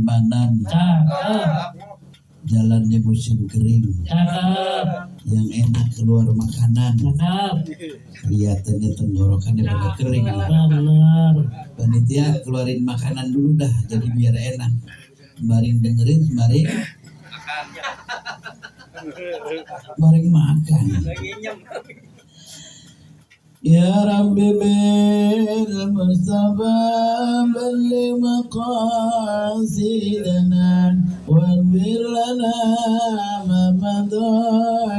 Prambanan. Jalannya musim kering. Yang enak keluar makanan. Kelihatannya tenggorokannya pada kering. Panitia keluarin makanan dulu dah, jadi biar enak. Maring dengerin, maring makan. Ya Rabbi bil Mustafa balli maqasidana waghfir lana ma madha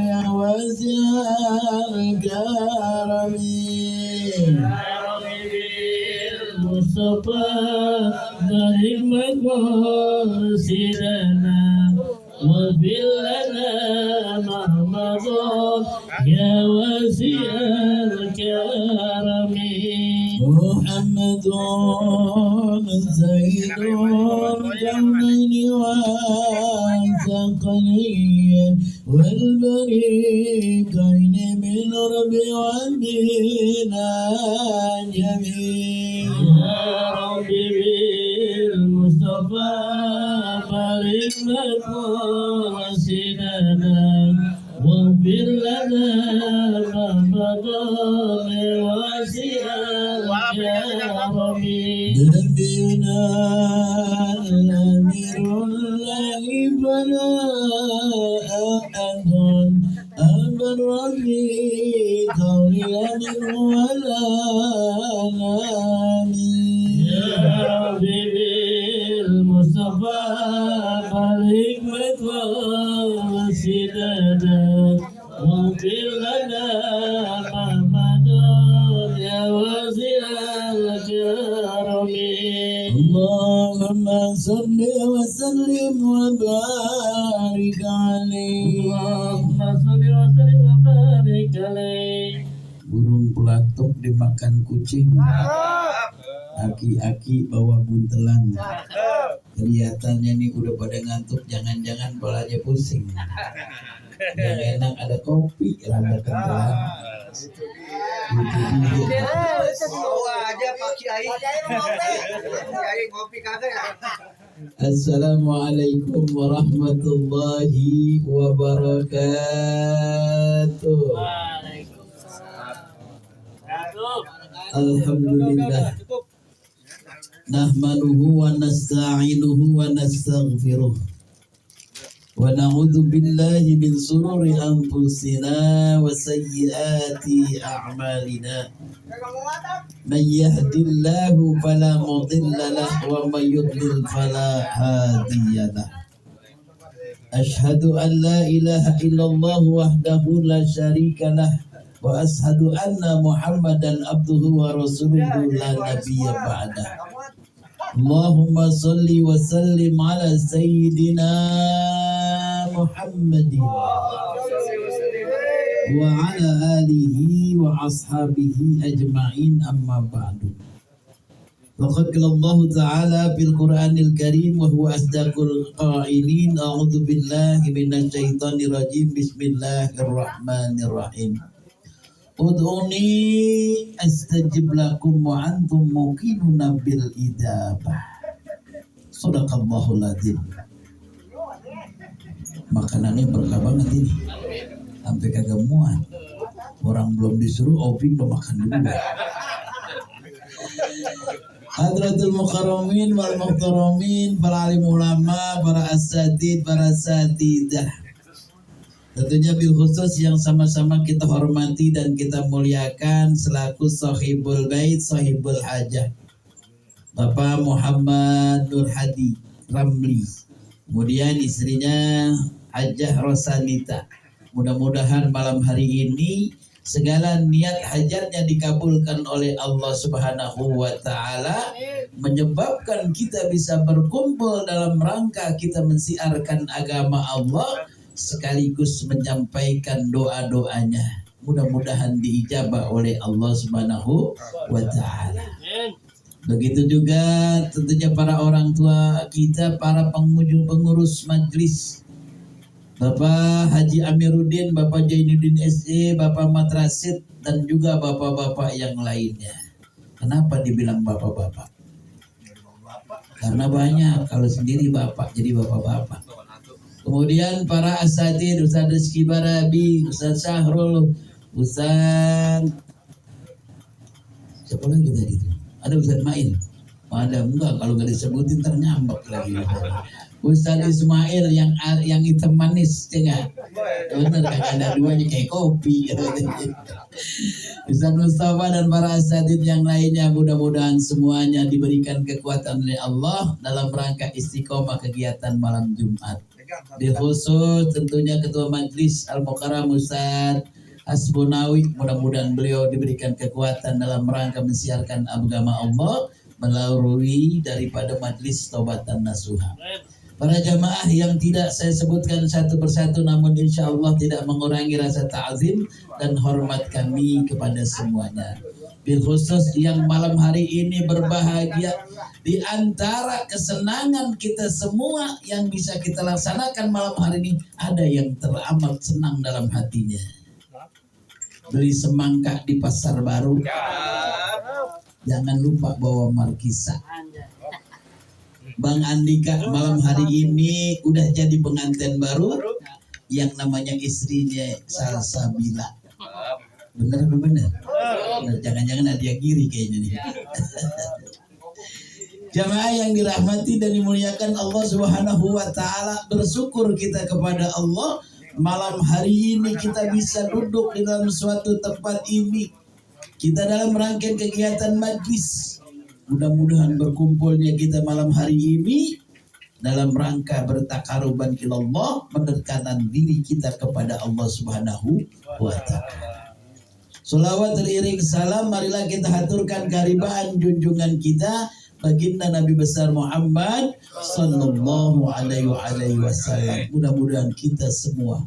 ya wasi'al karami. Mustafa balli maqasidana waghfir lana ma madha ya wasi'al karami. Muhammadun Sayyidul Kaunayni wa Thaqalayn wal Barikaini min Rabbi wa min Jami'. Ya Rabbi bil Mustafa barik maqasidana waghfir lana ma madha wasi'al karami. Nabiyuna al-amirul lahi fala ahadun abarrani qawliyan wala nami. Ya Rabbi bil Mustafa barik maqasidana waghfir lana ma madha ya wasi'al karami. Allahumma salli wa sallim wa barik alayhi. Allahumma salli wa sallim wa barik alayhi. Burung pelatuk dimakan kucing. Aki-aki bawa buntelan. Kelihatannya nih udah pada ngantuk, jangan-jangan kepalanya pusing. Yang enak ada kopi, rada kental. Assalamualaikum warahmatullahi wabarakatuh. Alhamdulillah. Nahmaduhu wa nasta'inuhu wa nastaghfiruh. Wa na'udzu billahi min shururi anfusina wa sayyiati a'malina. Man yahdihillahu fala mudilla lahu wa man yudlil fala hadiya lahu. Ashhadu an la ilaha illallah wahdahu la syarika lah wa ashhadu anna Muhammadan abduhu wa rasuluhu la nabiyya ba'dah. Allahumma salli wa sallim ala sayyidina Muhammadin wa ala alihi wa ashabihi ajma'in, amma ba'du. Laqad qala Allah ta'ala fil Qur'anil Karim wa huwa asdaqul qa'ilin. A'udzu billahi minasy syaithanir rajim. Bismillahirrahmanirrahim. Ud'uni astajib lakum wa antum muqinuna bil ijabah. Shadaqallahul adzim. Makanannya berkah banget ini. Sampai kagak muat. Orang belum disuruh, Oping udah makan dulu. Hadratul mukarramin wal muhtaramin, para alim ulama, para asatid, para satidah. Tentunya bil khusus yang sama-sama kita hormati dan kita muliakan selaku sahibul bait, sahibul hajah, Bapak Muhammad Nur Hadi Ramli. Kemudian istrinya Hajah Rosanita. Mudah-mudahan malam hari ini segala niat hajatnya dikabulkan oleh Allah Subhanahu wa Ta'ala, menyebabkan kita bisa berkumpul dalam rangka kita mensiarkan agama Allah, sekaligus menyampaikan doa-doanya. Mudah-mudahan diijabah oleh Allah Subhanahu wa Ta'ala. Begitu juga tentunya para orang tua kita, para pengurus majlis, Bapak Haji Amiruddin, Bapak Jainuddin SE, Bapak Matrasid, dan juga bapak-bapak yang lainnya. Kenapa dibilang bapak-bapak? karena banyak, kalau sendiri bapak jadi bapak-bapak. Kemudian para asatid, Ustaz Rizky Barabi, Ustaz Syahrul, Ustaz siapa lagi tadi itu? Ada Ustaz Mail. Ada enggak, kalau nggak disebutin ternyambak lagi. Ustaz Ismail yang hitam manis, enggak? Benar, kagak ada duanya kayak kopi. Ustaz Mustafa dan para asatid yang lainnya, mudah-mudahan semuanya diberikan kekuatan oleh Allah dalam rangka istiqomah kegiatan malam Jumat. Di khusus tentunya Ketua Majelis Al-Mukarram Ustaz Hasbunawi, mudah-mudahan beliau diberikan kekuatan dalam rangka mensiarkan agama Allah melalui daripada Majelis Taubatan Nasuha. Para jamaah yang tidak saya sebutkan satu persatu, namun insya Allah tidak mengurangi rasa ta'zim dan hormat kami kepada semuanya. Bil khusus yang malam hari ini berbahagia, di antara kesenangan kita semua yang bisa kita laksanakan malam hari ini, ada yang teramat senang dalam hatinya. Beli semangka di Pasar Baru, jangan lupa bawa markisa. Bang Andika malam hari ini udah jadi pengantin baru yang namanya istrinya Salsabila. Bener. Jangan-jangan Nadia Giri kayaknya nih. Jamaah yang dirahmati dan dimuliakan Allah Subhanahu wa taala, bersyukur kita kepada Allah malam hari ini kita bisa duduk di dalam suatu tempat ini. Kita dalam rangkaian kegiatan majlis. Mudah-mudahan berkumpulnya kita malam hari ini dalam rangka bertakaruban ilallah, mendekatkan diri kita kepada Allah Subhanahu wa taala. Salawat teriring salam, marilah kita haturkan keharibaan junjungan kita baginda Nabi besar Muhammad sallallahu alaihi wasallam. Mudah-mudahan kita semua,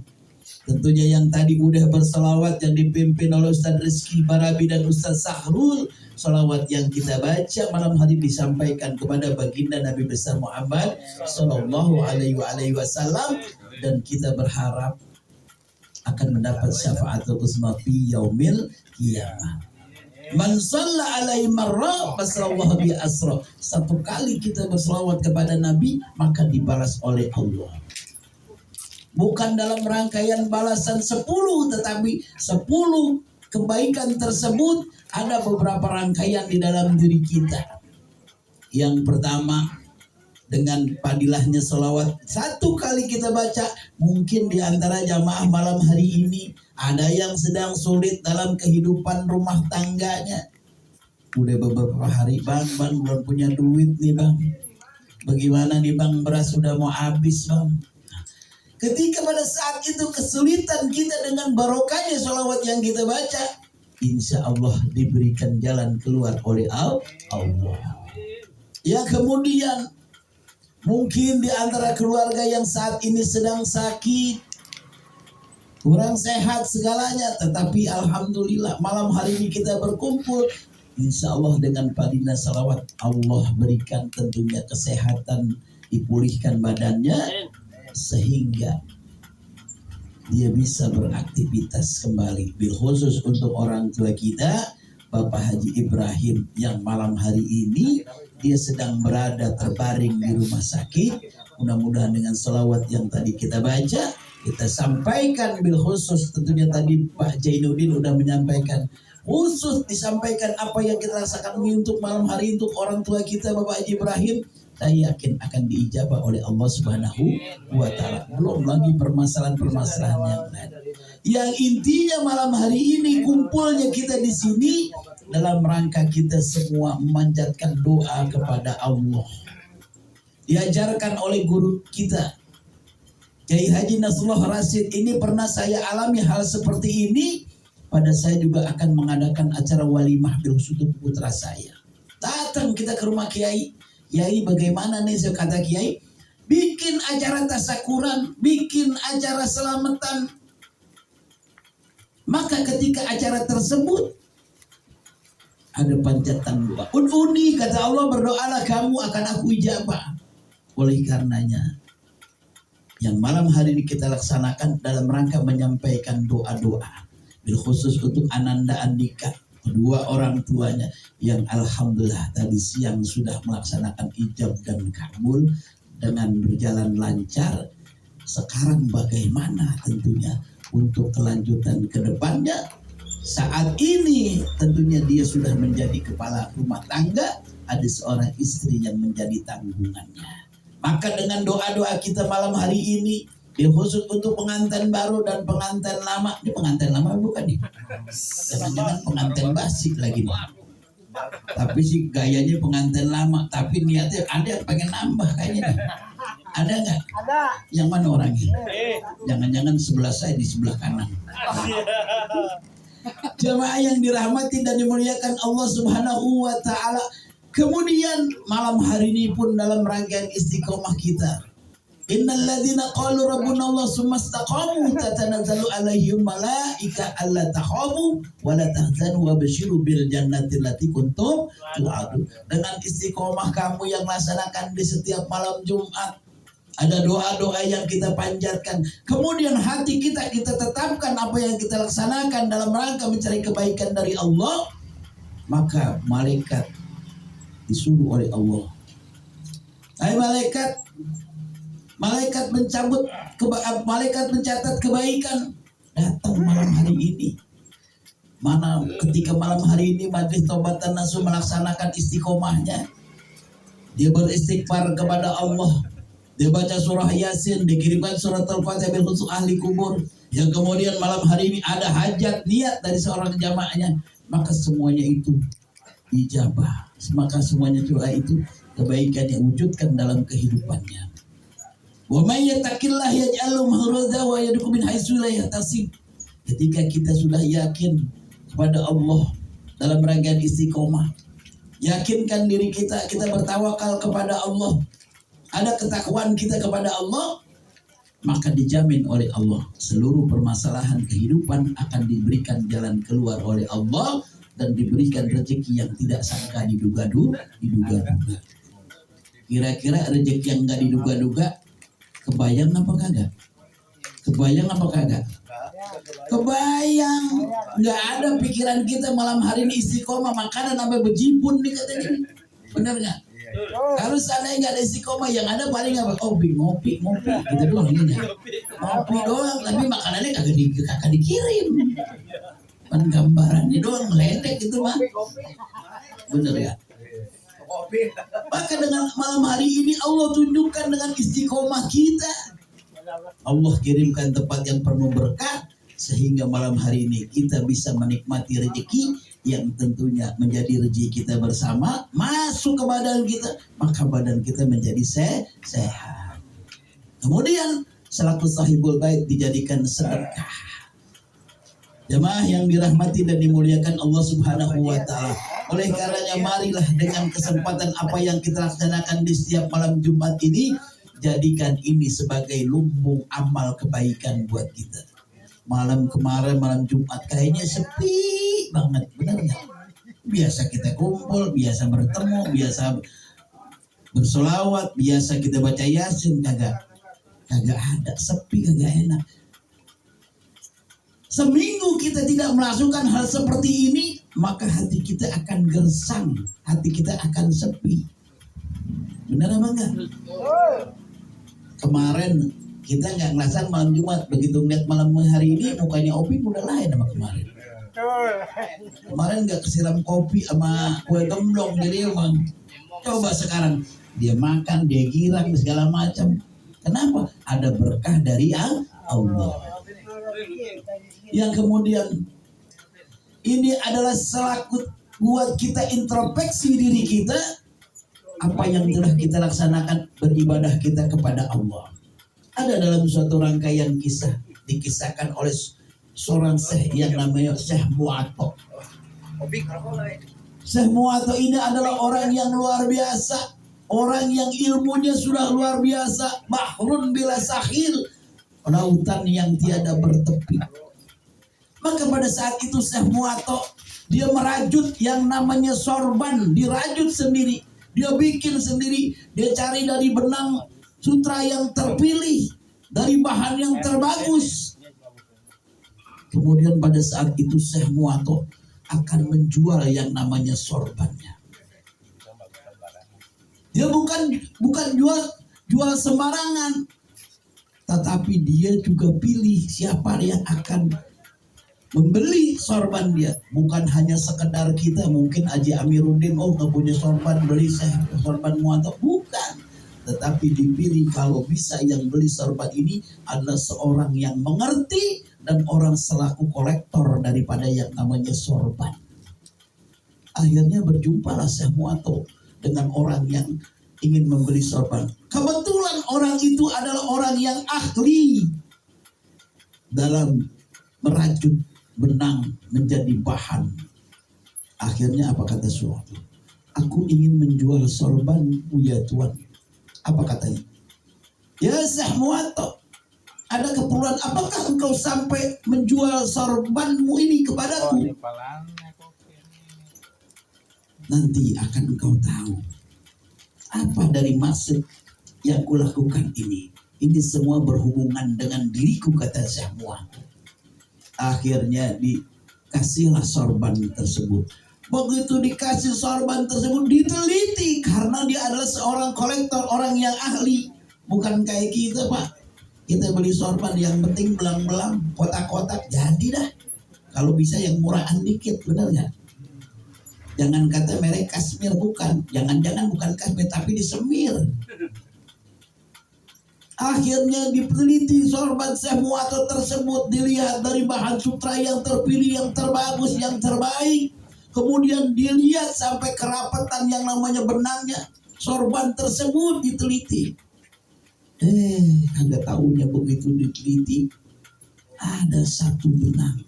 tentunya yang tadi udah berselawat yang dipimpin oleh Ustaz Rizky Barabi dan Ustaz Sahrul, salawat yang kita baca malam hari disampaikan kepada baginda Nabi besar Muhammad sallallahu alaihi wasallam, dan kita berharap akan mendapat syafaatul uzma fi yaumil qiyamah. Man shalla alaihi marra fasallallahu bi asra. Satu kali kita berselawat kepada Nabi maka dibalas oleh Allah. Bukan dalam rangkaian balasan 10, tetapi 10 kebaikan tersebut ada beberapa rangkaian di dalam diri kita. Yang pertama, dengan padilahnya selawat satu kali kita baca, mungkin di antara jamaah malam hari ini ada yang sedang sulit dalam kehidupan rumah tangganya. Udah beberapa hari, bang belum punya duit nih bang. Bagaimana nih bang, beras sudah mau habis bang. Ketika pada saat itu kesulitan kita, dengan barokahnya sholawat yang kita baca, insya Allah diberikan jalan keluar oleh Allah. Ya, kemudian mungkin di antara keluarga yang saat ini sedang sakit, kurang sehat segalanya, tetapi alhamdulillah malam hari ini kita berkumpul, insya Allah dengan padina salawat Allah berikan tentunya kesehatan, dipulihkan badannya sehingga dia bisa beraktivitas kembali. Bil khusus untuk orang tua kita, Bapak Haji Ibrahim yang malam hari ini dia sedang berada terbaring di rumah sakit. Mudah-mudahan dengan selawat yang tadi kita baca, kita sampaikan bil khusus, tentunya tadi Pak Jainuddin udah menyampaikan, khusus disampaikan apa yang kita rasakan untuk malam hari untuk orang tua kita Bapak Haji Ibrahim. Saya yakin akan diijabah oleh Allah Subhanahu wa taala. Belum lagi permasalahan-permasalahan yang lain. Yang intinya malam hari ini kumpulnya kita di sini dalam rangka kita semua memanjatkan doa kepada Allah. Diajarkan oleh guru kita Kiai Haji Nasrullah Rasid, ini pernah saya alami hal seperti ini pada saya juga akan mengadakan acara walimah bil khusus putra saya. Datang kita ke rumah Kiai. Kiai, bagaimana nih, saya kata Kiai, bikin acara tasakuran, bikin acara selamatan. Maka ketika acara tersebut ada panjatan doa. Ud'uni, kata Allah, berdoalah kamu akan aku ijabah. Oleh karenanya yang malam hari ini kita laksanakan dalam rangka menyampaikan doa-doa bil khusus untuk Ananda Andika. kedua orang tuanya yang alhamdulillah tadi siang sudah melaksanakan ijab dan kabul dengan berjalan lancar. Sekarang bagaimana tentunya untuk kelanjutan ke depannya? Saat ini tentunya dia sudah menjadi kepala rumah tangga, ada seorang istri yang menjadi tanggungannya. Maka dengan doa-doa kita malam hari ini, khusus untuk pengantin baru dan pengantin lama. Ini pengantin lama bukan nih? Jangan-jangan pengantin basik lagi nih. Tapi sih gayanya pengantin lama, tapi niatnya ada yang pengen nambah kayaknya nih. Ada nggak? Ada. Yang mana orangnya? Jangan-jangan sebelah saya di sebelah kanan. Jemaah yang dirahmati dan dimuliakan Allah Subhanahu wa taala. Kemudian malam hari ini pun dalam rangkaian istiqomah kita, innal ladzina qalu rabbuna Allah tsumma istaqamu tatanazzalu alaihim malaika alla takhafu wa la tahzanu wa basyiru bil jannati allati kuntum tu'adun. Dengan istiqomah kamu yang laksanakan di setiap malam Jumat, ada doa-doa yang kita panjatkan. Kemudian hati kita tetapkan apa yang kita laksanakan dalam rangka mencari kebaikan dari Allah. Maka malaikat disuruh oleh Allah, hai malaikat mencatat kebaikan datang malam hari ini. Mana ketika malam hari ini Majelis Taubatan Nasuh melaksanakan istiqomahnya, dia beristighfar kepada Allah, dia baca surah Yasin, dikirimkan surat Al-Fatihah bil khusus ahli kubur. Yang kemudian malam hari ini ada hajat niat dari seorang jamaahnya, maka semuanya itu ijabah. Maka semuanya doa itu kebaikan yang wujudkan dalam kehidupannya. Wa may yattaqillah yaj'al lahu makhraja wa yarzuqhu min haitsu la yahtasib. Ketika kita sudah yakin kepada Allah dalam rangkaian istiqomah, yakinkan diri kita bertawakal kepada Allah, ada ketakwaan kita kepada Allah, maka dijamin oleh Allah seluruh permasalahan kehidupan akan diberikan jalan keluar oleh Allah dan diberikan rezeki yang tidak sangka diduga-duga. Kira-kira rezeki yang nggak diduga-duga kebayang apa kagak? Kebayang apa kagak? Kebayang. Nggak ada pikiran kita malam hari ini istiqomah makanan sampai bejibun nih katanya. Bener nggak? Kalau seandainya nggak ada istiqomah, yang ada paling apa? Ngopi gitu doang ini. Ngopi doang, tapi makanannya kagak dikirim. Gambarannya doang meledek itu mah. Bener ya? Maka dengan malam hari ini Allah tunjukkan dengan istiqomah kita, Allah kirimkan tempat yang penuh berkah, sehingga malam hari ini kita bisa menikmati rezeki yang tentunya menjadi rezeki kita bersama, masuk ke badan kita, maka badan kita menjadi sehat. Kemudian selaku sahibul bait dijadikan sedekah. Jemaah yang dirahmati dan dimuliakan Allah Subhanahu wa taala. Oleh karenanya marilah dengan kesempatan apa yang kita laksanakan di setiap malam Jumat ini, jadikan ini sebagai lumbung amal kebaikan buat kita. Malam kemarin malam Jumat kayaknya sepi banget, benar nggak? Biasa kita kumpul, biasa bertemu, biasa bersolawat, biasa kita baca Yasin, kagak ada, sepi, kagak enak. Seminggu kita tidak melakukan hal seperti ini, maka hati kita akan gersang, hati kita akan sepi. Benar apa enggak? Kemarin kita nggak ngerasain malam Jumat, begitu ngeliat malam hari ini mukanya Opik udah lain sama kemarin. Kemarin nggak kesiram kopi sama kue gemblong, jadi emang coba sekarang dia makan, dia girang segala macam. Kenapa? Ada berkah dari Allah. Yang kemudian ini adalah selaku buat kita introspeksi diri kita, apa yang telah kita laksanakan beribadah kita kepada Allah. Ada dalam suatu rangkaian kisah dikisahkan oleh seorang syekh yang namanya Syekh Mu'atto. Syekh Mu'atto ini adalah orang yang luar biasa, orang yang ilmunya sudah luar biasa, bahrun bila sahil, lautan yang tiada bertepi. Maka pada saat itu Syekh Mu'atto dia merajut yang namanya sorban, dirajut sendiri, dia bikin sendiri, dia cari dari benang sutra yang terpilih, dari bahan yang terbagus. Kemudian pada saat itu Syekh Mu'atto akan menjual yang namanya sorbannya. Dia bukan jual sembarangan, tetapi dia juga pilih siapa yang akan membeli sorban dia. Bukan hanya sekedar kita, mungkin Haji Amiruddin nggak punya sorban, beli sorban muatok, bukan. Tetapi dipilih kalau bisa yang beli sorban ini adalah seorang yang mengerti dan orang selaku kolektor daripada yang namanya sorban. Akhirnya berjumpalah Syekh Muato dengan orang yang ingin membeli sorban. Kebetulan orang itu adalah orang yang ahli dalam merajut benang menjadi bahan. Akhirnya apa kata suatu? Aku ingin menjual sorban ya Tuan. Apa katanya? Ya Syekh Muato, ada keperluan apakah engkau sampai menjual sorbanmu ini kepadaku? Nanti akan engkau tahu apa dari maksud yang kulakukan ini. Ini semua berhubungan dengan diriku, kata Syekh Muato. Akhirnya dikasihlah sorban tersebut. Begitu dikasih sorban tersebut diteliti karena dia adalah seorang kolektor, orang yang ahli. Bukan kayak kita Pak. Kita beli sorban yang penting belang-belang, kotak-kotak, jadi dah. Kalau bisa yang murahan dikit, benar nggak? Jangan kata merek Kashmir, bukan. Jangan-jangan bukan Kashmir, tapi disemir. Akhirnya diteliti sorban Syekh Muato tersebut, dilihat dari bahan sutra yang terpilih, yang terbagus, yang terbaik. Kemudian dilihat sampai kerapatan yang namanya benangnya. Sorban tersebut diteliti. Agak tahunya begitu diteliti, ada satu benang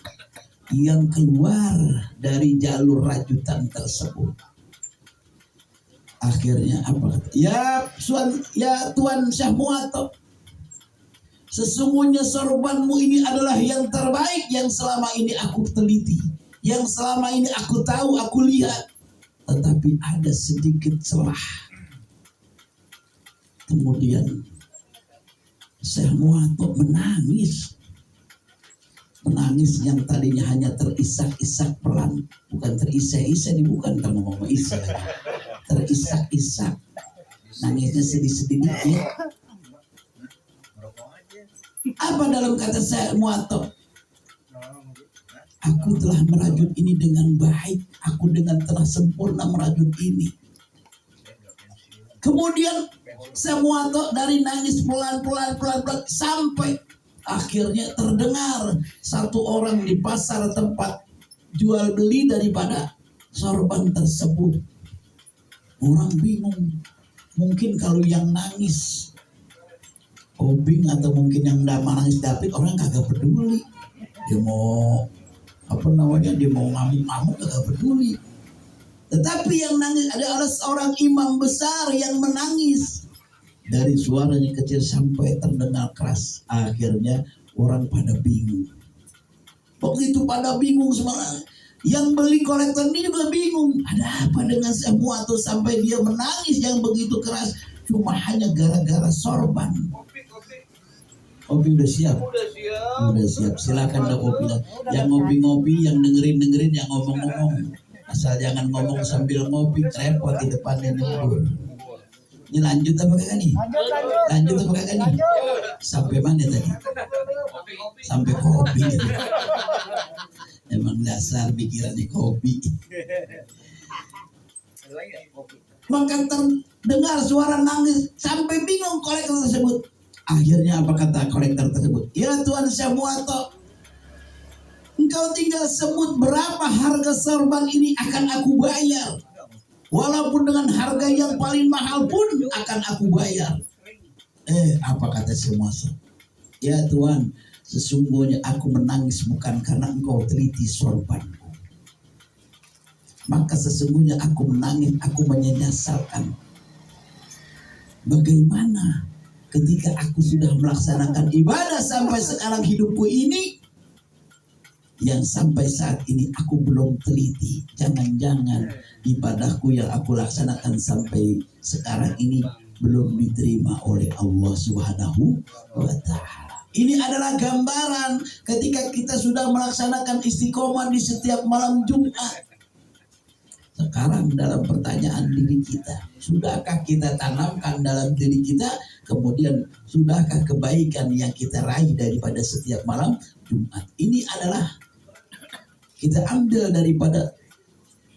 yang keluar dari jalur rajutan tersebut. Akhirnya apa? Ya Tuan Syekh Muato, sesungguhnya sorbanmu ini adalah yang terbaik yang selama ini aku teliti, yang selama ini aku tahu, aku lihat. Tetapi ada sedikit celah. Kemudian Syekh Muato menangis. Menangis yang tadinya hanya terisak-isak pelan, bukan terisak-isak, ini bukan kalau ngomong isak, terisak-isak, nangisnya sedih-sedih dikit. Apa dalam kata Syekh Muato? Aku telah merajut ini dengan baik, aku dengan telah sempurna merajut ini. Kemudian Syekh Muato dari nangis pelan-pelan sampai akhirnya terdengar satu orang di pasar tempat jual beli daripada sorban tersebut. Orang bingung. Mungkin kalau yang nangis Obing atau mungkin yang nangis David, orang kagak peduli. Dia mau dia mau ngamuk-ngamuk kagak peduli. Tetapi yang nangis ada seorang imam besar yang menangis. Dari suaranya kecil sampai terdengar keras. Akhirnya orang pada bingung. Begitu pada bingung semangat. Yang beli kolektor ini juga bingung. Ada apa dengan Syekh Muato sampai dia menangis yang begitu keras? Cuma hanya gara-gara sorban. Kopi udah siap? Udah siap. Silakan dah kopi. Yang ngopi-ngopi, yang dengerin-dengerin, yang ngomong-ngomong. Asal jangan ngomong sambil ngopi, repot di depannya nyebur. Ini lanjut apa kagak nih? Lanjut apa kagak nih? Sampai mana tadi? Sampai kopi. Emang dasar pikirannya kopi. Maka terdengar suara nangis sampai bingung kolektor tersebut. Akhirnya apa kata kolektor tersebut? Ya Tuan Syekh Muato, engkau tinggal sebut berapa harga sorban ini akan aku bayar. Walaupun dengan harga yang paling mahal pun akan aku bayar. Apa kata Syekh Muato? Ya Tuan, sesungguhnya aku menangis bukan karena engkau teliti sorbanku. Maka sesungguhnya aku menangis, aku menyesalkan. Bagaimana ketika aku sudah melaksanakan ibadah sampai sekarang hidupku ini, yang sampai saat ini aku belum teliti. Jangan-jangan ibadahku yang aku laksanakan sampai sekarang ini belum diterima oleh Allah Subhanahu wa ta'ala. Ini adalah gambaran ketika kita sudah melaksanakan istiqomah di setiap malam Jumat. Sekarang dalam pertanyaan diri kita, sudahkah kita tanamkan dalam diri kita, kemudian sudahkah kebaikan yang kita raih daripada setiap malam Jumat? Ini adalah kita ambil daripada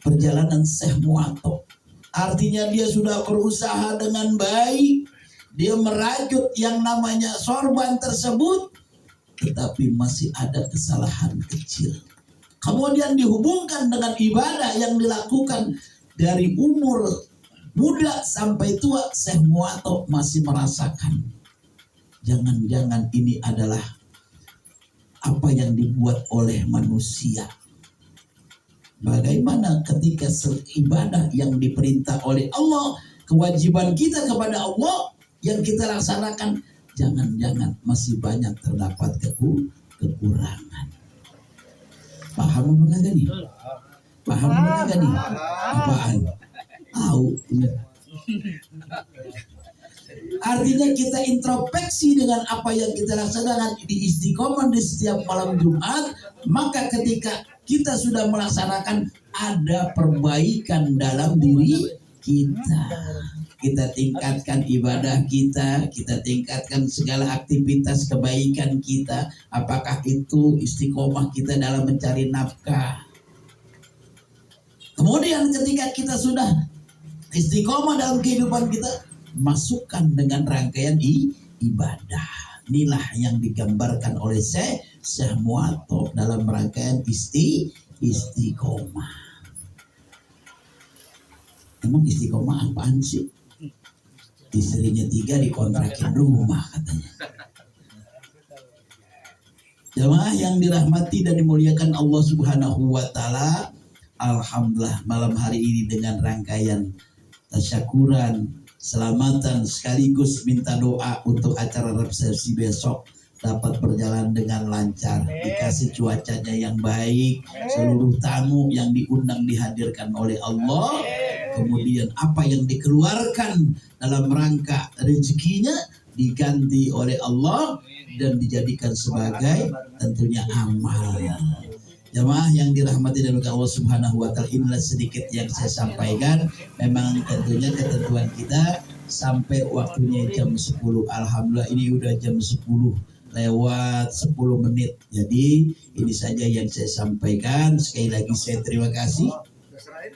perjalanan Syekh Muwatta. Artinya dia sudah berusaha dengan baik, dia merajut yang namanya sorban tersebut, tetapi masih ada kesalahan kecil. Kemudian dihubungkan dengan ibadah yang dilakukan dari umur muda sampai tua, Syekh Muwatta masih merasakan. Jangan-jangan ini adalah apa yang dibuat oleh manusia. Bagaimana ketika ibadah yang diperintah oleh Allah, kewajiban kita kepada Allah yang kita laksanakan, jangan-jangan masih banyak terdapat kekurangan. Paham apa kagak nih? Paham apa kagak nih? Apaan? Tahu. Artinya kita introspeksi dengan apa yang kita laksanakan di istiqomah di setiap malam Jumat, maka ketika kita sudah melaksanakan, ada perbaikan dalam diri kita. Kita tingkatkan ibadah kita tingkatkan segala aktivitas kebaikan kita. Apakah itu istiqomah kita dalam mencari nafkah. Kemudian ketika kita sudah istiqomah dalam kehidupan kita, masukkan dengan rangkaian ibadah. Inilah yang digambarkan oleh Syekh Muwatta dalam rangkaian istiqomah. Emang istiqomah apaan sih? Istrinya 3 dikontrakin rumah katanya. Jamaah yang dirahmati dan dimuliakan Allah Subhanahu wa taala, alhamdulillah malam hari ini dengan rangkaian tasyakuran, selamatan sekaligus minta doa untuk acara resepsi besok dapat berjalan dengan lancar, dikasih cuacanya yang baik, seluruh tamu yang diundang dihadirkan oleh Allah. Kemudian apa yang dikeluarkan dalam rangka rezekinya diganti oleh Allah dan dijadikan sebagai tentunya amal. Jamaah yang dirahmati dan berkah Allah Subhanahu wa taala, inilah sedikit yang saya sampaikan. Memang tentunya ketentuan kita sampai waktunya jam 10. Alhamdulillah ini udah jam 10 lewat 10 menit. Jadi ini saja yang saya sampaikan. Sekali lagi saya terima kasih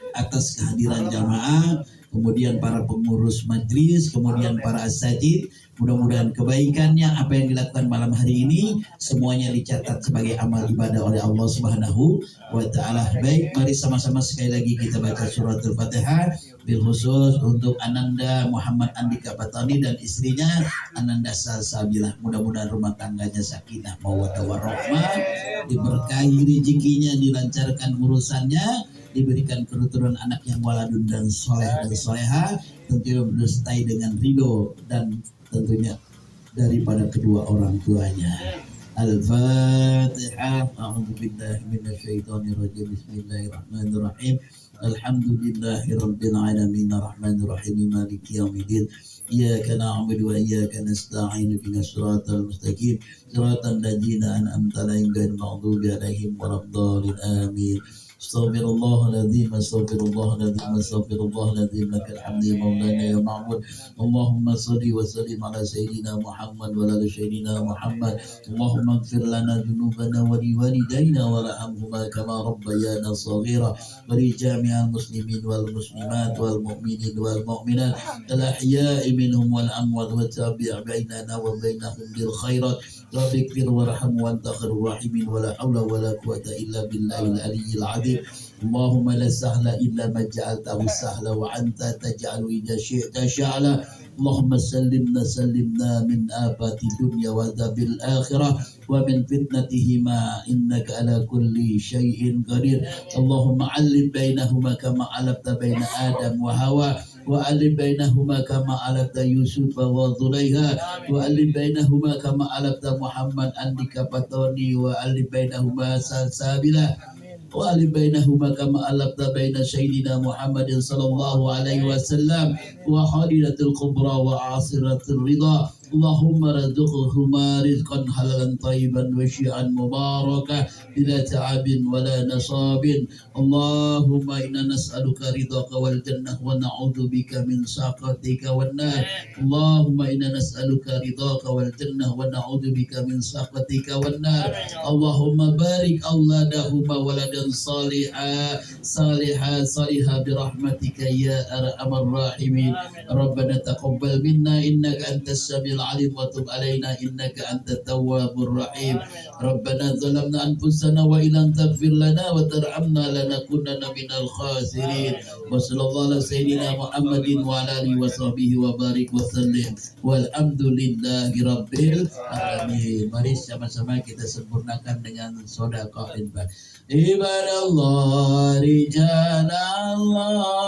atas kehadiran jamaah, kemudian para pengurus majlis, kemudian para asatidz. Mudah-mudahan kebaikannya apa yang dilakukan malam hari ini semuanya dicatat sebagai amal ibadah oleh Allah Subhanahu wa taala. Baik, mari sama-sama sekali lagi kita baca suratul Fatihah, bil khusus untuk Ananda Muhammad Andika Patani dan istrinya Ananda Salsabilah. Mudah-mudahan rumah tangganya sakinah mawaddah warahmah, diberkahi rezekinya, dilancarkan urusannya, diberikan keturunan anak yang waladun dan soleh dan soleha, tentunya bersertai dengan ridho dan tentunya daripada kedua orang tuanya. Al-Fatihah. A'udzubillahi minasyaitonirrajim. Bismillahirrahmanirrahim. Alhamdulillahirabbil alamin arrahmanir rahim maliki yaumiddin. Iyyaka na'budu wa iyyaka nasta'in ihdinas siratal mustaqim siratal ladzina an'amta 'alaihim ghairil maghdubi 'alaihim waladdallin. Amin. Astaghfirullahaladzim, astaghfirullahaladzim, astaghfirullahaladzim. Lakal hamdu ya maulana ya ma'bud. Allahumma salli wa sallim ala sayyidina Muhammad wa ala sayyidina Muhammad. Allahumma ighfir lana dhunubana wa liwalidayna wa rahamhuma kama rabbayana shaghira wa li jami'al muslimin wal muslimat wal mu'minin wal mu'minat al ahya'i minhum wal amwat wa tabi' bainana wa bainahum bil khairat. Rabbi ighfir warham wa anta khairur rahimin wa la haula wa la quwwata illa billahil aliyyil azim. Allahumma la sahla illa ma ja'altahu sahla wa anta taj'alu idza syi'ta sya'la. Allahumma sallimna min afati dunya wa adzabil akhirah wa min fitnatihima innaka ala kulli syai'in qadir. Allahumma 'allim bainahuma kama 'alafta baina Adam wa Hawa wa 'allim bainahuma kama 'alafta Yusuf wa Zulaiha wa 'allim bainahuma kama 'alafta Muhammad Andika Patoni wa 'allim bainahuma Salsabila wa 'allim bainahuma kama 'alafta baina sayyidina Muhammadin sallallahu alaihi wasallam wa khalilatul kubra wa asiratul ridha Allahumma rizqhuma rizqan halalan tayyiban wa syi'an mubaraka bila ta'abin wala nasabin. Allahumma inna nas'aluka ridhaka wal jannah wa na'udzubika min saqatika wan nar. Allahumma inna nas'aluka ridhaka wal jannah wa na'udzubika min saqatika wan nar. Allahumma barik auladahuma waladan salihah birahmatika ya arhamar rahimin. Rabbana taqabbal minna innaka antas samiul alim wa tub alaina innaka antat tawwabur rahim. Rabbana zalamna anfusana wa illam taghfir lana wa tarhamna lanakunanna minal khasirin. Wa sallallahu ala sayyidina Muhammadin wa ala alihi wa sahbihi wa barik wa sallim. Walhamdulillahi rabbil alamin. Mari sama-sama kita sempurnakan dengan sedekah infak. Ibadallah rijalallah